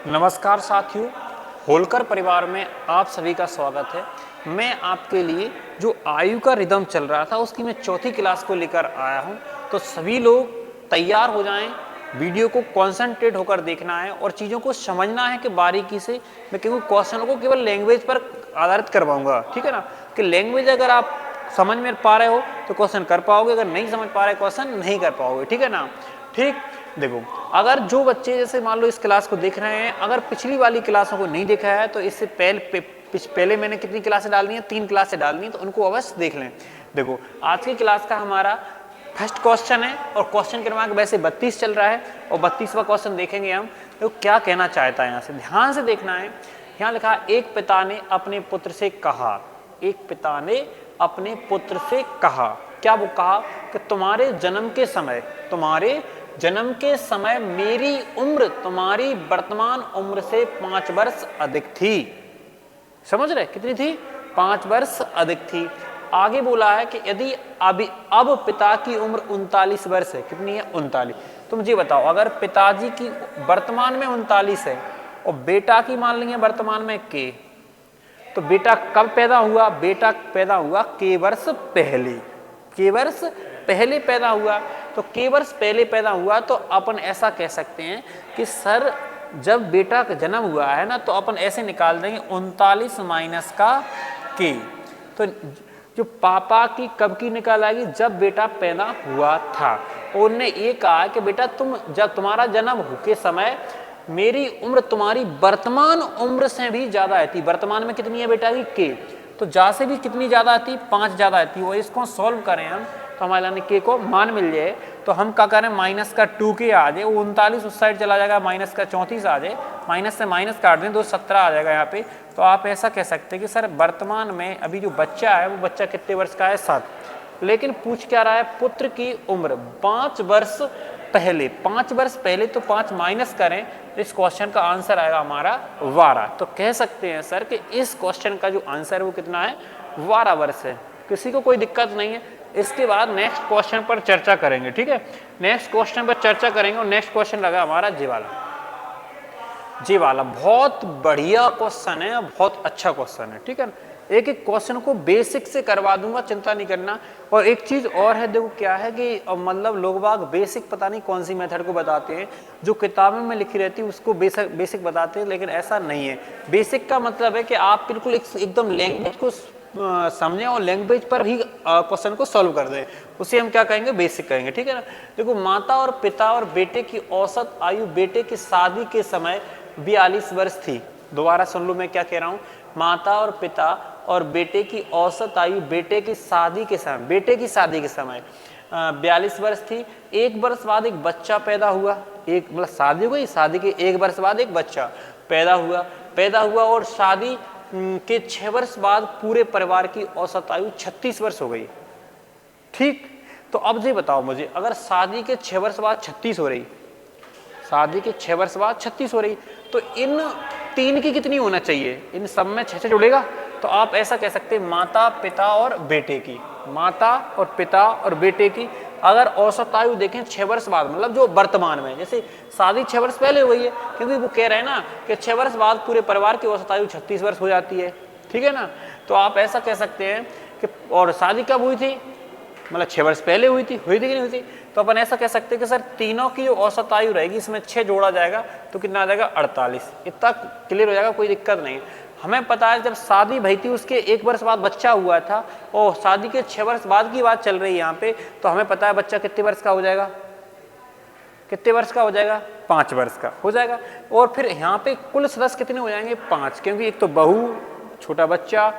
नमस्कार साथियों, होलकर परिवार में आप सभी का स्वागत है। मैं आपके लिए जो आयु का रिदम चल रहा था उसकी मैं चौथी क्लास को लेकर आया हूं। तो सभी लोग तैयार हो जाएं, वीडियो को कॉन्सेंट्रेट होकर देखना है और चीज़ों को समझना है कि बारीकी से। मैं क्योंकि क्वेश्चन को केवल लैंग्वेज पर आधारित करवाऊंगा, ठीक है ना, कि लैंग्वेज अगर आप समझ में पा रहे हो तो क्वेश्चन कर पाओगे, अगर नहीं समझ पा रहे क्वेश्चन नहीं कर पाओगे, ठीक है ना। ठीक, देखो, अगर जो बच्चे जैसे मान लो इस क्लास को देख रहे हैं, अगर पिछली वाली क्लासों को नहीं देखा है तो इससे पहले मैंने कितनी क्लासें डालनी है, 3 क्लासें डालनी है, तो उनको अवश्य देख लें। देखो, आज की क्लास का हमारा फर्स्ट क्वेश्चन है और क्वेश्चन क्रमांक वैसे 32 चल रहा है और 32वां क्वेश्चन देखेंगे हम। तो क्या कहना चाहता है, यहाँ से ध्यान से देखना है। यहाँ लिखा, एक पिता ने अपने पुत्र से कहा, एक पिता ने अपने पुत्र से कहा, क्या वो कहा कि तुम्हारे जन्म के समय मेरी उम्र तुम्हारी वर्तमान उम्र से 5 वर्ष अधिक थी। समझ रहे, कितनी थी? 5 वर्ष अधिक थी। आगे बोला है कि यदि अब पिता की उम्र 39 वर्ष है, कितनी है? 39। तो मुझे बताओ, अगर पिताजी की वर्तमान में 39 है और बेटा की मान लेंगे वर्तमान में के, तो बेटा कब पैदा हुआ? बेटा पैदा हुआ के वर्ष पहले, के वर्ष पहले पैदा हुआ। तो के वर्ष पहले पैदा हुआ तो अपन ऐसा कह सकते हैं कि सर जब बेटा का जन्म हुआ है ना, तो अपन ऐसे निकाल देंगे 39 माइनस का के। तो जो पापा की कब की निकाल आएगी? जब बेटा पैदा हुआ था। और उन्होंने ये कहा कि बेटा तुम जब तुम्हारा जन्म हो के समय मेरी उम्र तुम्हारी वर्तमान उम्र से भी ज्यादा आती। वर्तमान में कितनी है बेटा की? के। तो जा से भी कितनी ज्यादा आती? 5 ज्यादा आती। और इसको सॉल्व करें हम तो हमारे के को मान मिल जाए, तो हम क्या करें, माइनस का 2 के आ जाए, वो 39 उस साइड चला जाएगा, माइनस का 34 आ जाए, माइनस से माइनस काट दें तो 17 आ जाएगा यहाँ पे। तो आप ऐसा कह सकते हैं कि सर वर्तमान में अभी जो बच्चा है वो बच्चा कितने वर्ष का है? 7। लेकिन पूछ क्या रहा है? पुत्र की उम्र 5 वर्ष पहले, 5 वर्ष पहले, तो 5 माइनस करें, इस क्वेश्चन का आंसर आएगा हमारा 12। तो कह सकते हैं सर कि इस क्वेश्चन का जो आंसर है वो कितना है? 12 वर्ष है। किसी को कोई दिक्कत नहीं है। इसके बाद नेक्स्ट क्वेश्चन पर चर्चा करेंगे, ठीक है। नेक्स्ट क्वेश्चन पर चर्चा करेंगे और नेक्स्ट क्वेश्चन लगा हमारा जी वाला बहुत बढ़िया क्वेश्चन है, बहुत अच्छा क्वेश्चन है, ठीक है। एक एक क्वेश्चन को बेसिक से करवा दूंगा, चिंता नहीं करना। और एक चीज और है, देखो क्या है कि मतलब लोग बाग बेसिक पता नहीं कौन सी मेथड को बताते हैं, जो किताबों में लिखी रहती है उसको बेसिक बताते हैं, लेकिन ऐसा नहीं है। बेसिक का मतलब है कि आप बिल्कुल एकदम लैंग्वेज को समझें और लैंग्वेज पर ही क्वेश्चन को सॉल्व कर दें, उसे हम क्या कहेंगे? बेसिक कहेंगे, ठीक है ना। देखो, माता और पिता और बेटे की औसत आयु बेटे की शादी के समय 42 वर्ष थी। दोबारा सुन लो मैं क्या कह रहा हूँ। माता और पिता और बेटे की औसत आयु बेटे की शादी के समय 42 वर्ष थी। 1 वर्ष बाद एक बच्चा पैदा हुआ, एक मतलब शादी हुई, शादी के 1 वर्ष बाद एक बच्चा पैदा हुआ और शादी के 6 वर्ष बाद पूरे परिवार की औसत आयु 36 वर्ष हो गई, ठीक। तो अब ये बताओ मुझे, अगर शादी के 6 वर्ष बाद 36 हो रही, शादी के 6 वर्ष बाद 36 हो रही, तो इन 3 की कितनी होना चाहिए? इन सब में 6 जुड़ेगा। तो आप ऐसा कह सकते हैं माता पिता और बेटे की, माता और पिता और बेटे की अगर औसत आयु देखें 6 वर्ष बाद, मतलब जो वर्तमान में, जैसे शादी 6 वर्ष पहले हुई है, क्योंकि वो कह रहे हैं ना कि 6 वर्ष बाद पूरे परिवार की औसत आयु 36 वर्ष हो जाती है, ठीक है ना। तो आप ऐसा कह सकते हैं कि, और शादी कब हुई थी? मतलब 6 वर्ष पहले हुई थी कि नहीं हुई थी। तो अपन ऐसा कह सकते हैं कि सर तीनों की जो औसत आयु रहेगी इसमें 6 जोड़ा जाएगा तो कितना आ जाएगा? 48। इतना क्लियर हो जाएगा, कोई दिक्कत नहीं। हमें पता है जब शादी भई थी उसके 1 वर्ष बाद बच्चा हुआ था और शादी के 6 वर्ष बाद की बात चल रही है यहाँ पे, तो हमें पता है बच्चा कितने वर्ष का हो जाएगा? कितने वर्ष का हो जाएगा? 5 वर्ष का हो जाएगा। और फिर यहाँ पे कुल सदस्य कितने हो जाएंगे? 5, क्योंकि एक तो बहू, छोटा बच्चा,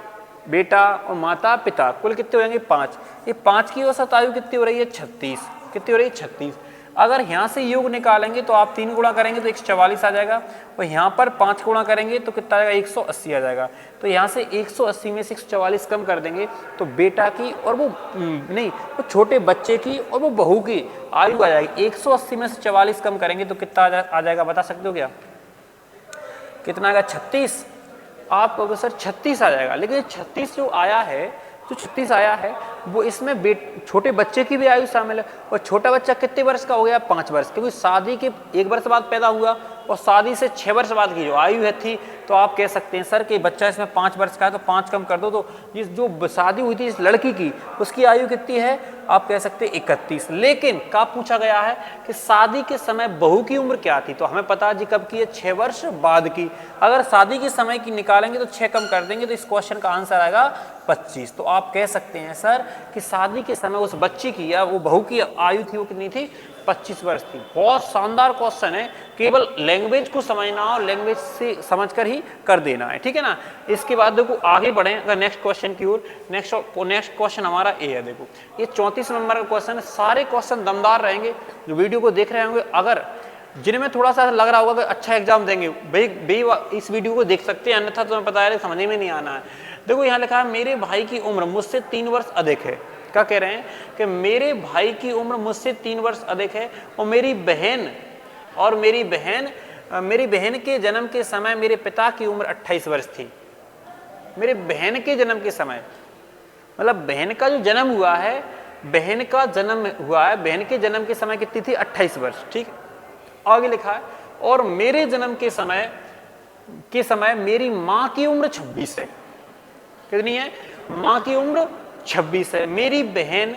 बेटा और माता पिता, कुल कितने हो जाएंगे? 5। ये 5 की औसत आयु कितनी हो रही है? 36। कितनी हो रही है? 36। अगर यहाँ से योग निकालेंगे तो आप 3 गुणा करेंगे तो 144 आ जाएगा, और यहाँ पर 5 गुणा करेंगे तो कितना आ जाएगा? 180 आ जाएगा। तो यहाँ से 180 में से 144 कम कर देंगे तो बेटा की और वो नहीं, वो छोटे बच्चे की और वो बहू की आयु आ जाएगी। 180 में से 44 कम करेंगे तो कितना आ जाएगा? बता सकते हो क्या? कितना आएगा? 36। आप कहोगे सर 36 आ जाएगा, लेकिन 36 जो आया है, जो 36 आया है वो इसमें छोटे बच्चे की भी आयु शामिल है। और छोटा बच्चा कितने वर्ष का हो गया? 5 वर्ष, क्योंकि शादी के 1 वर्ष बाद पैदा हुआ और शादी से 6 वर्ष बाद की जो आयु है थी, तो आप कह सकते हैं सर कि बच्चा इसमें 5 वर्ष का है तो 5 कम कर दो, तो ये जो शादी हुई थी इस लड़की की उसकी आयु कितनी है, आप कह सकते हैं 31। लेकिन क्या पूछा गया है कि शादी के समय बहू की उम्र क्या थी, तो हमें पता जी कब की है, 6 वर्ष बाद की। अगर शादी के समय की निकालेंगे तो 6 कम कर देंगे तो इस क्वेश्चन का आंसर आएगा 25। तो आप कह सकते हैं सर कि शादी के समय उस बच्ची की या वो बहू की आयु थी वो कितनी थी, 25 वर्ष थी। बहुत शानदार क्वेश्चन है, केवल लैंग्वेज को समझना और लैंग्वेज से समझकर ही कर देना है, ठीक है ना। इसके बाद देखो आगे बढ़े अगर नेक्स्ट क्वेश्चन की ओर। नेक्स्ट क्वेश्चन हमारा ए है। देखो ये 34 नंबर का क्वेश्चन है। सारे क्वेश्चन दमदार रहेंगे, जो वीडियो को देख रहे होंगे अगर जिनमें थोड़ा सा लग रहा होगा कि अच्छा एग्जाम देंगे इस वीडियो को देख सकते हैं, अन्यथा तुम्हें पता है समझ में नहीं आना है। देखो यहाँ लिखा है मेरे भाई की उम्र मुझसे 3 वर्ष अधिक है। क्या कह रहे हैं कि मेरे भाई की उम्र मुझसे 3 वर्ष अधिक है और मेरी बहन के जन्म के समय मेरे पिता की उम्र 28 वर्ष थी। मेरे बहन के जन्म के समय मतलब बहन का जो जन्म हुआ है, बहन के जन्म के समय कितनी थी, 28 वर्ष, ठीक है। आगे लिखा है और मेरे जन्म के समय मेरी माँ की उम्र 26 है। कितनी है, माँ की उम्र 26 है। मेरी बहन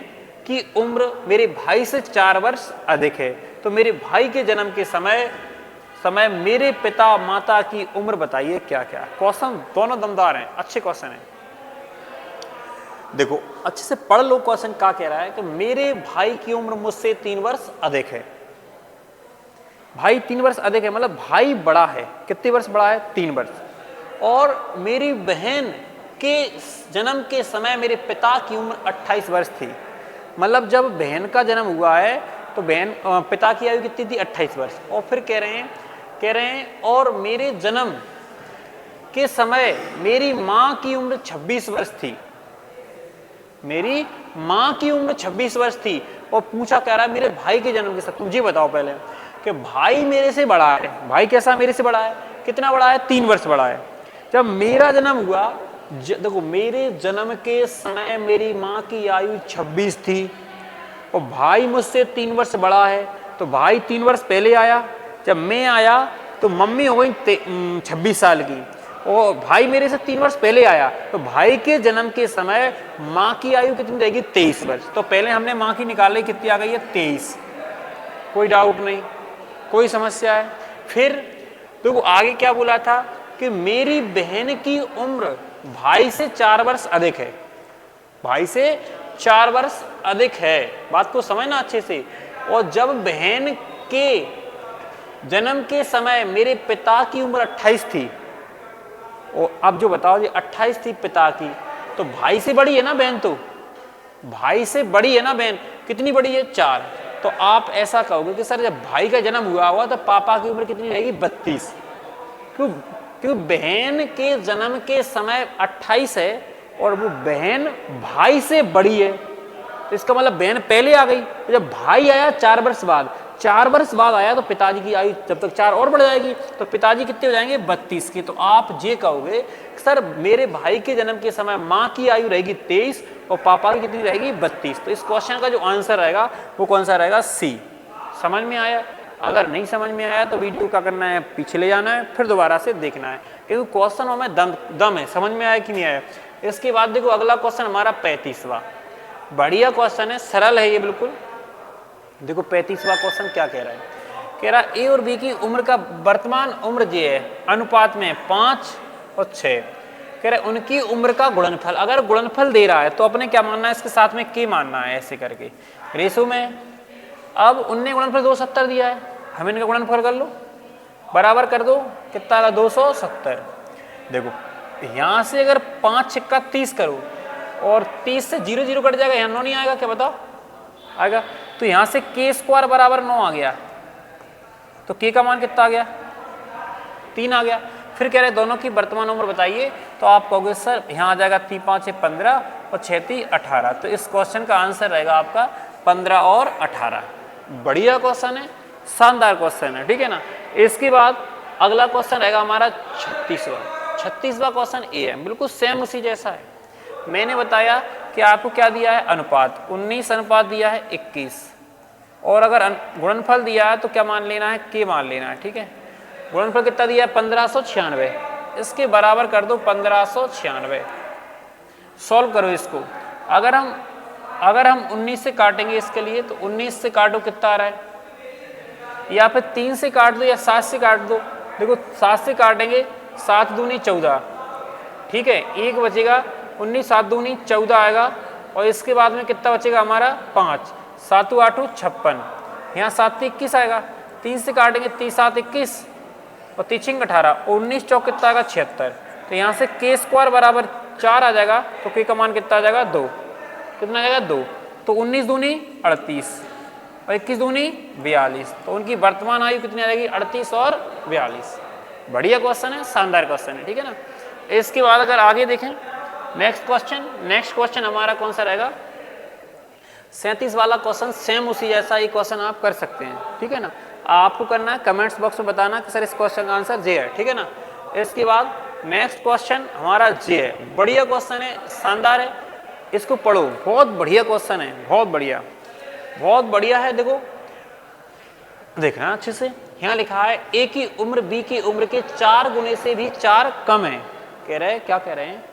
की उम्र मेरे भाई से 4 वर्ष अधिक है। तो मेरे भाई के जन्म के समय मेरे पिता माता की उम्र बताइए क्या क्या। क्वेश्चन दोनों दमदार हैं, अच्छे क्वेश्चन हैं। देखो अच्छे से पढ़ लो क्वेश्चन क्या कह रहा है कि मेरे भाई की उम्र मुझसे 3 वर्ष अधिक है। भाई 3 वर्ष अधिक है मतलब भाई बड़ा है। कितने वर्ष बड़ा है, 3 वर्ष। और मेरी बहन के जन्म के समय मेरे पिता की उम्र 28 वर्ष थी। मतलब जब बहन का जन्म हुआ है तो पिता की आयु कितनी थी, 28 वर्ष। और फिर कह रहे हैं और मेरे जन्म के समय मेरी माँ की उम्र 26 वर्ष थी। मेरी माँ की उम्र 26 वर्ष थी। और पूछा कह रहा है मेरे भाई के जन्म के समय। मुझे बताओ पहले कि भाई मेरे से बड़ा है। भाई कैसा मेरे से बड़ा है, कितना बड़ा है, 3 वर्ष बड़ा है। जब मेरा जन्म हुआ, देखो मेरे जन्म के समय मेरी माँ की आयु 26 थी और भाई मुझसे 3 वर्ष बड़ा है, तो भाई 3 वर्ष पहले आया। जब मैं आया तो मम्मी हो गई 26 साल की और भाई मेरे से 3 वर्ष पहले आया, तो भाई के जन्म के समय माँ की आयु कितनी रहेगी, 23 वर्ष। तो पहले हमने माँ की निकाली, कितनी आ गई है, 23। कोई डाउट नहीं, कोई समस्या है। फिर देखो आगे क्या बोला था कि मेरी बहन की उम्र भाई से 4 वर्ष अधिक है। भाई से 4 वर्ष अधिक है, बात को समझना अच्छे से। और जब बहन के जन्म के समय मेरे पिता की उम्र 28 थी, और अब जो बताओ जी 28 थी पिता की, तो भाई से बड़ी है ना बहन, तो भाई से बड़ी है ना बहन, कितनी बड़ी है, 4। तो आप ऐसा कहोगे कि सर जब भाई का जन्म हुआ तो पापा की उम्र कितनी रहेगी, 32। क्यों बहन के जन्म के समय 28 है और वो बहन भाई से बड़ी है, तो इसका मतलब बहन पहले आ गई। तो जब भाई आया 4 वर्ष बाद, 4 वर्ष बाद आया तो पिताजी की आयु जब तक 4 और बढ़ जाएगी, तो पिताजी कितने हो जाएंगे, 32 के। तो आप ये कहोगे सर मेरे भाई के जन्म के समय माँ की आयु रहेगी 23 और पापा की कितनी रहेगी, 32। तो इस क्वेश्चन का जो आंसर रहेगा वो कौन सा रहेगा, सी। समझ में आया? अगर नहीं समझ में आया तो वीडियो क्या करना है, पीछे ले जाना है, फिर दोबारा से देखना है, क्योंकि क्वेश्चन में दम है। समझ में आया कि नहीं आया? इसके बाद देखो अगला क्वेश्चन हमारा 35वां। बढ़िया क्वेश्चन है, सरल है ये बिल्कुल। देखो 35वां क्वेश्चन क्या कह रहा है, कह रहा है ए और बी की उम्र का वर्तमान उम्र ये है अनुपात में 5 और 6। कह रहा है उनकी उम्र का गुणनफल। अगर गुणनफल दे रहा है तो अपने क्या मानना है, इसके साथ में के मानना है, ऐसे करके रेशो में। अब उनने गुणनफल 270 दिया है, हम इनका गुणनफल कर लो, बराबर कर दो, कितना आया, 270। देखो यहाँ से अगर 5 छक्का 30 करो और 30 से 0 0 कट जाएगा, यहाँ 9 नहीं आएगा, क्या बताओ आएगा? तो यहाँ से के स्क्वायर बराबर 9 आ गया, तो के का मान कितना आ गया, 3 आ गया। फिर कह रहे दोनों की वर्तमान उम्र बताइए, तो आप कहोगे सर यहाँ आ जाएगा 3 5 15 और 6 3 18। तो इस क्वेश्चन का आंसर रहेगा आपका 15 और 18। बढ़िया क्वेश्चन है, शानदार क्वेश्चन है, ठीक है ना। इसके बाद अगला क्वेश्चन रहेगा हमारा 36वां क्वेश्चन ए है, बिल्कुल सेम उसी जैसा है। मैंने बताया कि आपको क्या दिया है, अनुपात 19 अनुपात दिया है 21, और अगर गुणनफल दिया है तो क्या मान लेना है, के मान लेना है, ठीक है। गुणनफल कितना दिया है 1596, इसके बराबर कर दो 1596। सॉल्व करो इसको। अगर हम 19 से काटेंगे इसके लिए तो 19 से काटो कितना आ रहा है, या फिर 3 से काट दो या 7 से काट दो। देखो 7 से काटेंगे 7 दूनी 14, ठीक है, एक बचेगा 19, 7 दूनी 14 आएगा, और इसके बाद में कितना बचेगा हमारा 5, 7 8 56, यहाँ 7 21 आएगा। 3 से काटेंगे 3 7 21 और 3 18, 19 चौक कितना आएगा 76, तो यहाँ से k स्क्वायर बराबर 4 आ जाएगा, तो k का मान कितना आ जाएगा 2, कितना आ जाएगा 2, तो 19 दूनी 38 और 21 दूनी 42, तो उनकी वर्तमान आयु कितनी आ जाएगी 38 और 42। बढ़िया क्वेश्चन है, शानदार क्वेश्चन है, ठीक है ना। इसके बाद अगर आगे देखें नेक्स्ट क्वेश्चन हमारा कौन सा रहेगा 37 वाला क्वेश्चन, सेम उसी जैसा ही क्वेश्चन आप कर सकते हैं, ठीक है ना। आपको करना है कमेंट्स बॉक्स में बताना कि सर इस क्वेश्चन का आंसर जे है, ठीक है ना। इसके बाद नेक्स्ट क्वेश्चन हमारा जे है, बढ़िया क्वेश्चन है, शानदार है, इसको पढ़ो, बहुत बढ़िया क्वेश्चन है, बहुत बढ़िया है। देखो देखना अच्छे से, यहाँ लिखा है ए की उम्र बी की उम्र के 4 गुने से भी 4 कम है। कह रहे हैं क्या कह रहे हैं,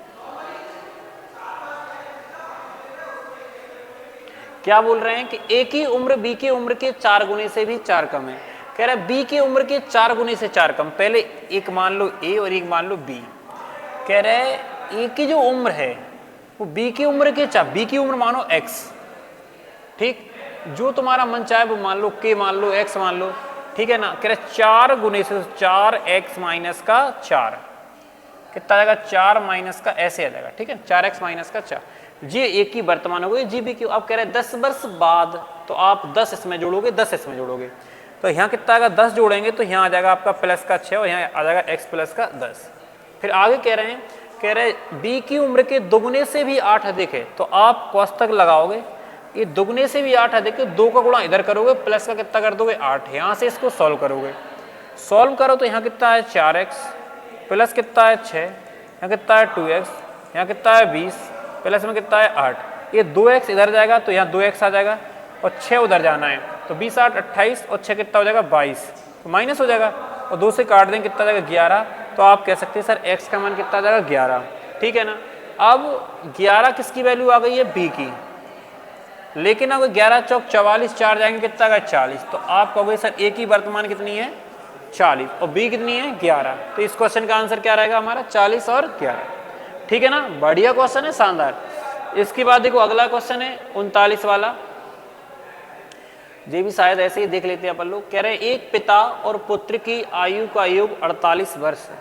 क्या बोल रहे हैं कि ए की उम्र बी की उम्र के 4 गुने से भी 4 कम है। कह रहा है बी की उम्र के 4 गुने से 4 कम, पहले एक मान लो ए और एक मान लो बी। कह रहे हैं ए की जो उम्र है वो बी की उम्र के 4, बी की उम्र मानो x, ठीक, जो तुम्हारा मन चाहे वो मान लो, k मान लो, x मान लो, ठीक है ना। कह रहे 4 गुने से 4x माइनस का 4 कितना आ जाएगा 4 माइनस का ऐसे आ जाएगा, ठीक है, 4x माइनस का 4, ये एक की वर्तमान हो गई, जी बी की। अब कह रहे हैं 10 वर्ष बाद, तो आप 10 इसमें जोड़ोगे, 10 इसमें जोड़ोगे, तो यहाँ कितना आएगा 10 जोड़ेंगे तो यहाँ आ जाएगा आपका प्लस का 6 और यहाँ आ जाएगा x प्लस का 10। फिर आगे कह रहे हैं बी की उम्र के दोगुने से भी 8 अधिक है, तो आप कोष्ठक लगाओगे, ये दोगुने से भी 8 अधिक है, 2 का गुणा इधर करोगे, प्लस का कितना कर दोगे 8, यहाँ से इसको सॉल्व करोगे, सॉल्व करो तो यहाँ कितना है 4x प्लस कितना है 6, यहाँ कितना है 2x, यहाँ कितना है 20, प्लस में कितना है 8, ये 2x इधर जाएगा तो यहाँ 2x आ जाएगा और 6 उधर जाना है, तो 20 8 28 और 6 कितना हो जाएगा 22, तो माइनस हो जाएगा और 2 से काट देंगे कितना जाएगा 11, तो आप कह सकते हैं सर x का मान कितना जाएगा 11, ठीक है ना। अब 11 किसकी वैल्यू आ गई है b की, लेकिन अगर 11 चौक 44, 4 जाएंगे कितना आएगा 40, तो आप कहोगे सर a की वर्तमान कितनी है 40 और b कितनी है 11, तो इस क्वेश्चन का आंसर क्या रहेगा हमारा 40 और 11, ठीक है ना। बढ़िया क्वेश्चन है, शानदार। इसके बाद देखो अगला क्वेश्चन है 39 वाला, ये भी शायद ऐसे ही देख लेते हैं अपन लोग। कह रहे हैं एक पिता और पुत्र की आयु का योग 48 वर्ष है।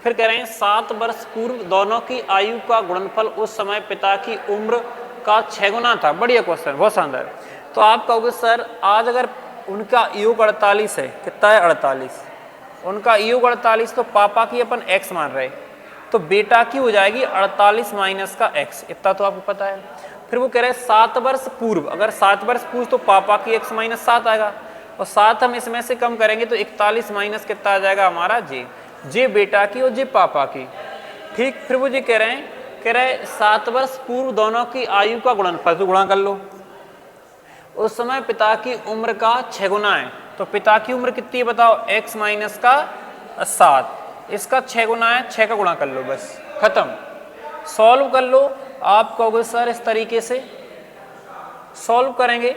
फिर कह रहे हैं 7 वर्ष पूर्व दोनों की आयु का गुणनफल उस समय पिता की उम्र का 6 गुना था। बढ़िया क्वेश्चन, बहुत शानदार। तो आप कहोगे सर आज अगर उनका योग 48 है, कितना है 48, उनका योग 48, तो पापा की अपन x मान रहे, तो बेटा की हो जाएगी 48 माइनस का x, इतना तो आपको पता है। फिर वो कह रहे हैं 7 वर्ष पूर्व, अगर 7 वर्ष पूर्व तो पापा की x माइनस 7 आएगा और 7 हम इसमें से कम करेंगे तो 41 माइनस कितना आ जाएगा हमारा जे बेटा की और जे पापा की, ठीक। फिर वो जी कह रहे हैं 7 वर्ष पूर्व दोनों की आयु का गुणनफल, तो गुणा कर लो, उस समय पिता की उम्र का 6 गुना है, तो पिता की उम्र कितनी है बताओ, x माइनस का 7, इसका 6 गुना है, 6 का गुणा कर लो, बस खत्म। सॉल्व कर लो। आप कहोगे सर इस तरीके से सॉल्व करेंगे,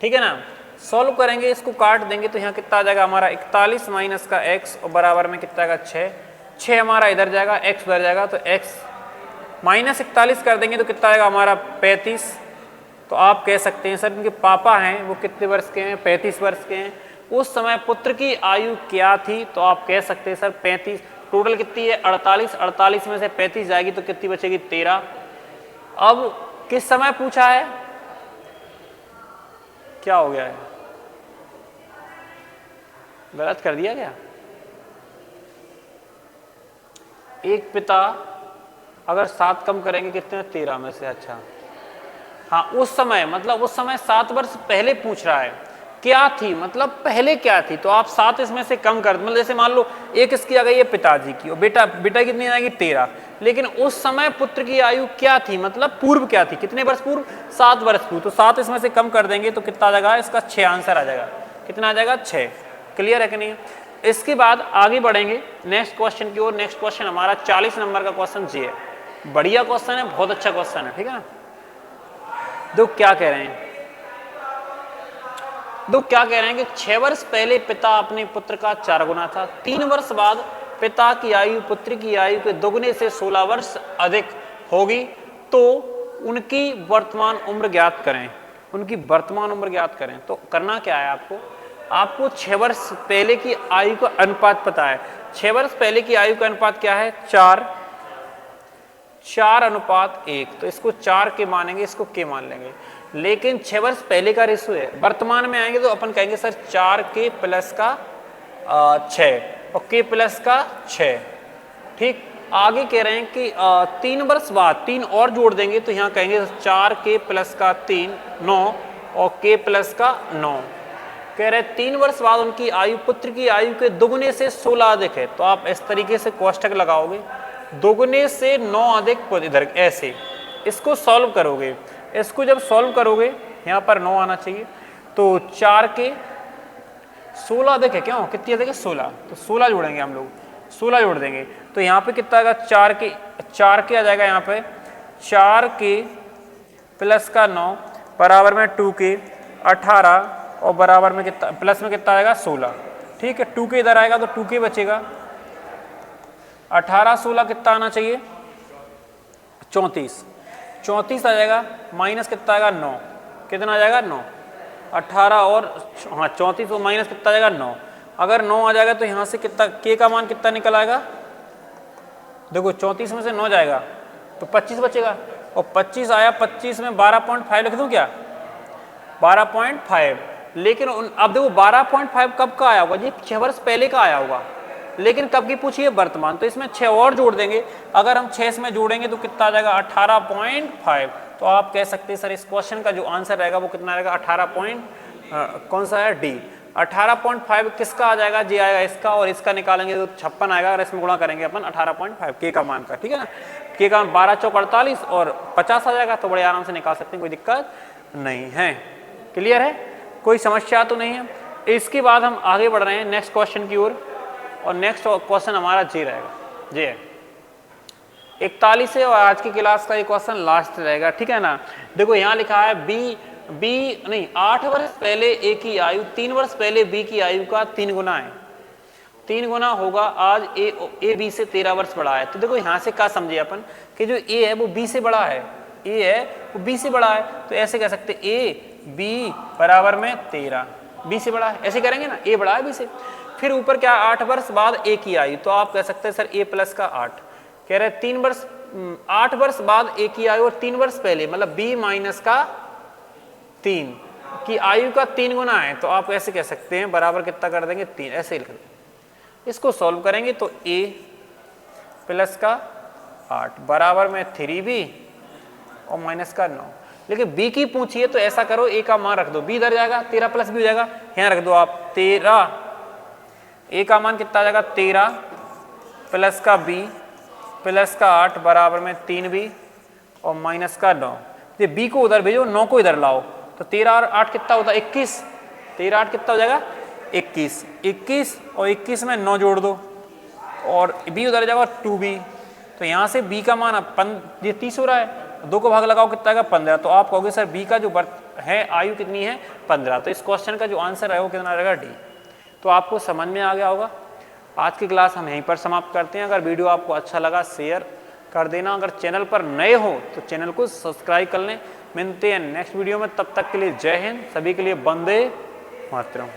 ठीक है ना, सॉल्व करेंगे, इसको काट देंगे तो यहाँ कितना आ जाएगा हमारा 41 माइनस का x और बराबर में कितना आएगा 6 हमारा इधर जाएगा, x उधर जाएगा, तो x माइनस 41 कर देंगे तो कितना आएगा हमारा 35। तो आप कह सकते हैं सर उनके पापा हैं वो कितने वर्ष के हैं, 35 वर्ष के हैं। उस समय पुत्र की आयु क्या थी, तो आप कह सकते हैं सर 35, टोटल कितनी है 48 में से 35 जाएगी तो कितनी बचेगी 13। अब किस समय पूछा है, क्या हो गया है, गलत कर दिया गया। एक पिता अगर 7 कम करेंगे कितने 13 में से, अच्छा हाँ उस समय, मतलब उस समय 7 वर्ष पहले पूछ रहा है क्या थी, मतलब पहले क्या थी, तो आप 7 इसमें से कम कर, मतलब जैसे मान लो एक इसकी आ गई है पिताजी की और बेटा कितनी आएगी 13, लेकिन उस समय पुत्र की आयु क्या थी, मतलब पूर्व क्या थी, कितने वर्ष पूर्व 7 वर्ष पूर्व, तो 7 इसमें से कम कर देंगे तो कितना आ जाएगा इसका 6 आंसर आ जाएगा, कितना आ जाएगा 6। क्लियर है कि नहीं? इसके बाद आगे बढ़ेंगे नेक्स्ट क्वेश्चन की ओर। नेक्स्ट क्वेश्चन हमारा 40 नंबर का क्वेश्चन जी है। बढ़िया क्वेश्चन है, बहुत अच्छा क्वेश्चन है, ठीक है ना। देखो क्या कह रहे हैं, कि 6 वर्ष पहले पिता अपने पुत्र का 4 गुना था, 3 वर्ष बाद पिता की आयु पुत्र की आयु के दोगुने से 16 वर्ष अधिक होगी, तो उनकी वर्तमान उम्र ज्ञात करें। उनकी वर्तमान उम्र ज्ञात करें। तो करना क्या है आपको 6 वर्ष पहले की आयु का अनुपात पता है। 6 वर्ष पहले की आयु का अनुपात क्या है? 4:1। तो इसको 4 के मानेंगे, इसको के मान लेंगे। लेकिन 6 वर्ष पहले का रेशो है, वर्तमान में आएंगे तो अपन कहेंगे सर 4 प्लस का 6 और के प्लस का 6। ठीक, आगे कह रहे हैं कि 3 वर्ष बाद 3 और जोड़ देंगे तो यहाँ कहेंगे 4 प्लस का 3 9 और के प्लस का 9। कह रहे 3 वर्ष बाद उनकी आयु पुत्र की आयु के दोगुने से 16 अधिक है। तो आप इस तरीके से कोष्टक लगाओगे, दोगुने से 9 अधिक इधर ऐसे इसको सॉल्व करोगे। इसको जब सॉल्व करोगे यहाँ पर 9 आना चाहिए, तो 16 अधिक है, क्यों कितनी अधिक है? 16। तो 16 जोड़ेंगे हम लोग, 16 जोड़ देंगे तो यहाँ पे कितना आएगा? 4 के आ जाएगा यहाँ पे 4 प्लस का 9 बराबर में 2 के 18 और बराबर में कितना प्लस में कितना आएगा? 16। ठीक है, 2 के इधर आएगा तो 2 के बचेगा, 18 16 कितना आना चाहिए? 34 आ जाएगा, माइनस कितना आएगा? 9। कितना आ जाएगा? 9। 18 और 34 और माइनस कितना आ जाएगा? 9। अगर 9 आ जाएगा तो यहाँ से कितना के का मान कितना निकल आएगा? देखो 34 में से 9 जाएगा तो 25 बचेगा, और 25 आया, 25 में 12.5 लिख दूं क्या? 12.5। लेकिन अब देखो 12.5 कब का आया होगा जी? 6 वर्ष पहले का आया होगा, लेकिन कब की पूछिए? वर्तमान। तो इसमें 6 और जोड़ देंगे, अगर हम 6 इसमें जोड़ेंगे तो कितना आ जाएगा? 18.5। तो आप कह सकते हैं सर इस क्वेश्चन का जो आंसर रहेगा वो कितना रहेगा? 18 कौन सा है? डी। 18.5 किसका आ जाएगा? जी आएगा इसका, और इसका निकालेंगे तो 56 आएगा, और इसमें गुणा करेंगे अपन 18.5 के का मान का, ठीक है ना। के का 12 चौक 48 और 50 आ जाएगा, तो बड़े आराम से निकाल सकते हैं, कोई दिक्कत नहीं है। क्लियर है? कोई समस्या तो नहीं है। इसके बाद हम आगे बढ़ रहे हैं नेक्स्ट क्वेश्चन की ओर, और नेक्स्ट क्वेश्चन हमारा जी रहेगा, जी है 41 है, और आज की क्लास का ये क्वेश्चन लास्ट रहेगा, ठीक है ना। देखो यहाँ लिखा है बी नहीं 8 वर्ष पहले ए की आयु 3 वर्ष पहले बी की आयु का 3 गुना है। 3 गुना होगा आज ए बी से 13 वर्ष बड़ा है। तो देखो यहाँ से क्या समझे अपन कि जो ए है वो बी से बड़ा है, ए है वो बी से बड़ा है, तो ऐसे कह सकते ए बी बराबर में 13, बी से बड़ा है, ऐसे करेंगे ना, ए बड़ा है बी से। फिर ऊपर क्या 8 वर्ष बाद ए की आयु, तो आप कह सकते हैं सर ए प्लस का 8। कह रहे 8 वर्ष बाद ए की आयु और 3 वर्ष पहले मतलब बी माइनस का 3 की आयु का 3 गुना है, तो आप ऐसे कह सकते हैं बराबर कितना कर देंगे? 3, ऐसे लिख दें। इसको सॉल्व करेंगे तो a प्लस का 8 बराबर में 3b और माइनस का 9। लेकिन b की पूछिए तो ऐसा करो a का मान रख दो, b इधर जाएगा 13 प्लस b हो जाएगा, यहाँ रख दो आप 13, a का मान कितना आ जाएगा? 13 प्लस का b प्लस का 8 बराबर में 3b और माइनस का 9। ये b को उधर भेजो, 9 को इधर लाओ, तो 13 और 8 कितना होता है? 21। 13 8 कितना हो जाएगा? 21। 21 और 21 में 9 जोड़ दो और b उधर जाएगा 2b, तो यहाँ से b का मान ये 30 हो रहा है, 2 को भाग लगाओ कितना आएगा? 15। तो आप कहोगे सर b का जो बर्थ है आयु कितनी है? 15। तो इस क्वेश्चन का जो आंसर है वो कितना रहेगा? डी। तो आपको समझ में आ गया होगा। आज की क्लास हम यहीं पर समाप्त करते हैं। अगर वीडियो आपको अच्छा लगा शेयर कर देना, अगर चैनल पर नए हो तो चैनल को सब्सक्राइब कर लें। मिलते हैं नेक्स्ट वीडियो में, तब तक के लिए जय हिंद, सभी के लिए वंदे मातरम।